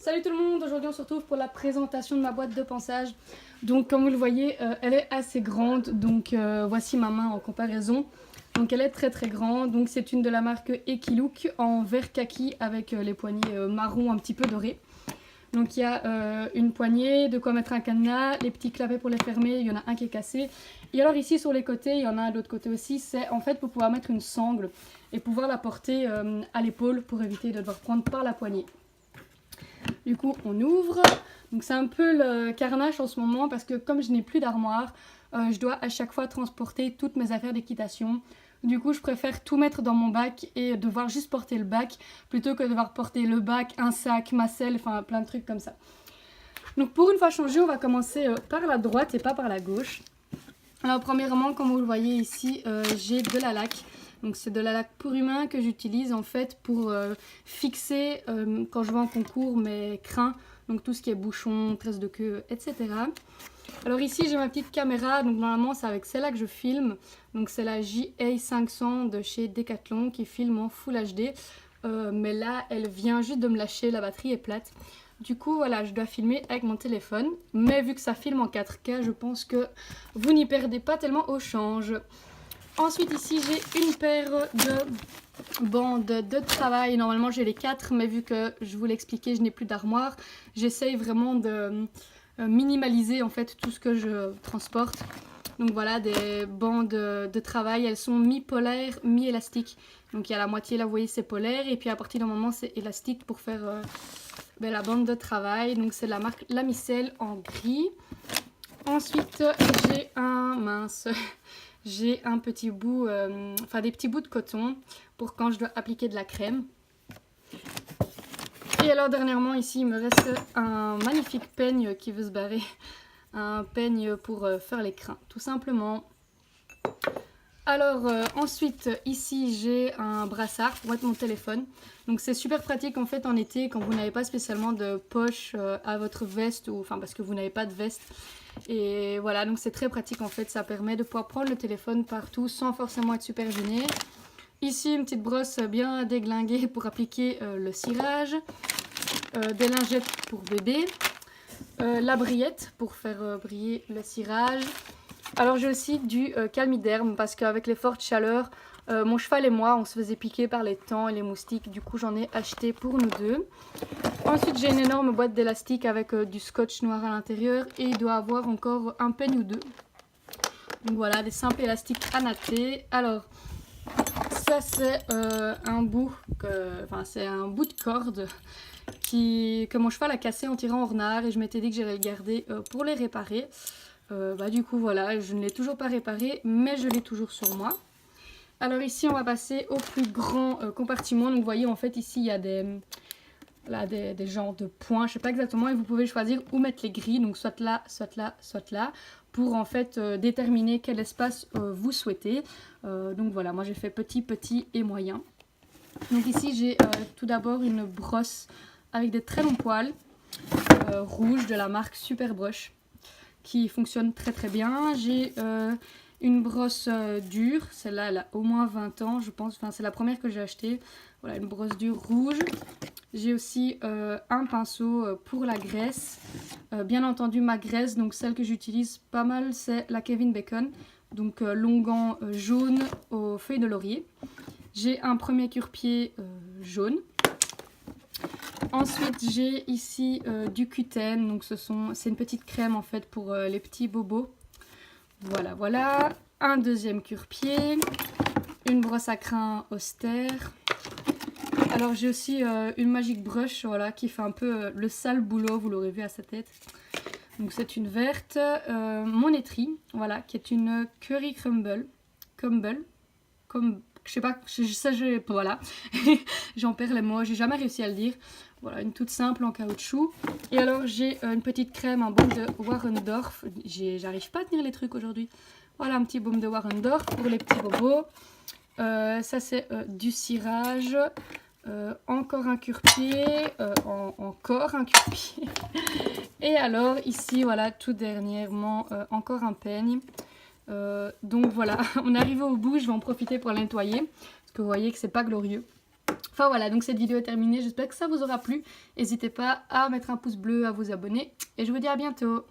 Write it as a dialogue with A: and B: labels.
A: Salut tout le monde, aujourd'hui on se retrouve pour la présentation de ma boîte de ponçage. Donc comme vous le voyez, elle est assez grande, donc voici ma main en comparaison. Donc elle est très grande, donc c'est une de la marque Ekilook en vert kaki avec les poignées marron un petit peu dorées. Donc il y a une poignée, de quoi mettre un cadenas, les petits clapets pour les fermer, il y en a un qui est cassé. Et alors ici sur les côtés, il y en a un de l'autre côté aussi, c'est en fait pour pouvoir mettre une sangle et pouvoir la porter à l'épaule pour éviter de devoir prendre par la poignée. Du coup on ouvre, donc c'est un peu le carnage en ce moment parce que comme je n'ai plus d'armoire, je dois à chaque fois transporter toutes mes affaires d'équitation. Du coup je préfère tout mettre dans mon bac et devoir juste porter le bac plutôt que de devoir porter le bac, un sac, ma selle, enfin plein de trucs comme ça. Donc pour une fois changé, on va commencer par la droite et pas par la gauche. Alors premièrement, comme vous le voyez ici, j'ai de la laque. Donc c'est de la laque pour humain que j'utilise en fait pour fixer quand je vais en concours mes crins, donc tout ce qui est bouchon, tresse de queue, etc. Alors ici j'ai ma petite caméra, donc normalement c'est avec celle-là que je filme. Donc c'est la JA500 de chez Decathlon qui filme en Full HD. Mais là elle vient juste de me lâcher, la batterie est plate. Du coup voilà, je dois filmer avec mon téléphone. Mais vu que ça filme en 4K, je pense que vous n'y perdez pas tellement au change. Ensuite ici j'ai une paire de bandes de travail. Normalement j'ai les 4, mais vu que je vous l'ai expliqué, je n'ai plus d'armoire. J'essaye vraiment de minimaliser en fait tout ce que je transporte. Donc voilà, des bandes de travail, elles sont mi-polaires, mi-élastiques. Donc il y a la moitié là, vous voyez, c'est polaire. Et puis à partir d'un moment, c'est élastique pour faire la bande de travail. Donc c'est de la marque Lamicelle en gris. Ensuite, j'ai j'ai un petit bout, des petits bouts de coton pour quand je dois appliquer de la crème. Et alors dernièrement ici il me reste un magnifique peigne qui veut se barrer. Un peigne pour faire les crins tout simplement. Alors ensuite ici j'ai un brassard pour mettre mon téléphone. Donc c'est super pratique en fait en été quand vous n'avez pas spécialement de poche à votre veste, ou parce que vous n'avez pas de veste. Et voilà, donc c'est très pratique en fait, ça permet de pouvoir prendre le téléphone partout sans forcément être super gêné. Ici une petite brosse bien déglinguée pour appliquer le cirage. Des lingettes pour bébé. La brillette pour faire briller le cirage. Alors j'ai aussi du calmiderme parce qu'avec les fortes chaleurs, mon cheval et moi on se faisait piquer par les taons et les moustiques. Du coup j'en ai acheté pour nous deux. Ensuite j'ai une énorme boîte d'élastique avec du scotch noir à l'intérieur. Et il doit avoir encore un peigne ou deux. Donc voilà, des simples élastiques annotés. Alors ça c'est un bout de corde que mon cheval a cassé en tirant en renard. Et je m'étais dit que j'allais le garder pour les réparer. Du coup voilà, je ne l'ai toujours pas réparé, mais je l'ai toujours sur moi. Alors ici on va passer au plus grand compartiment. Donc vous voyez en fait ici il y a des genres de points, je sais pas exactement, et vous pouvez choisir où mettre les grilles, donc soit là, soit là, pour en fait déterminer quel espace vous souhaitez. Donc voilà, moi j'ai fait petit, petit et moyen. Donc ici j'ai tout d'abord une brosse avec des très longs poils rouges de la marque Superbrush qui fonctionne très bien. J'ai une brosse dure, celle-là elle a au moins 20 ans je pense, c'est la première que j'ai achetée. Voilà, une brosse dure rouge. J'ai aussi un pinceau pour la graisse. Bien entendu ma graisse, donc celle que j'utilise pas mal, c'est la Kevin Bacon. Donc longan jaune aux feuilles de laurier. J'ai un premier cure-pied jaune. Ensuite j'ai ici du Q10, donc c'est une petite crème en fait pour les petits bobos. Voilà. Un deuxième cure-pied. Une brosse à crins austère. Alors j'ai aussi une Magic Brush, voilà, qui fait un peu le sale boulot, vous l'aurez vu à sa tête. Donc c'est une verte. Mon étrie, voilà, qui est une Curry Crumble. Je sais pas, voilà. J'en perds les mots, j'ai jamais réussi à le dire. Voilà, une toute simple en caoutchouc. Et alors j'ai une petite crème, un baume de Warendorf. J'arrive pas à tenir les trucs aujourd'hui. Voilà, un petit baume de Warendorf pour les petits bobos. Ça c'est du cirage. Encore un cure-pied, encore un cure-pied. Et alors ici voilà, tout dernièrement encore un peigne. Donc voilà, on est arrivé au bout, je vais en profiter pour le nettoyer parce que vous voyez que c'est pas glorieux. Enfin voilà, donc cette vidéo est terminée, j'espère que ça vous aura plu. N'hésitez pas à mettre un pouce bleu, à vous abonner et je vous dis à bientôt.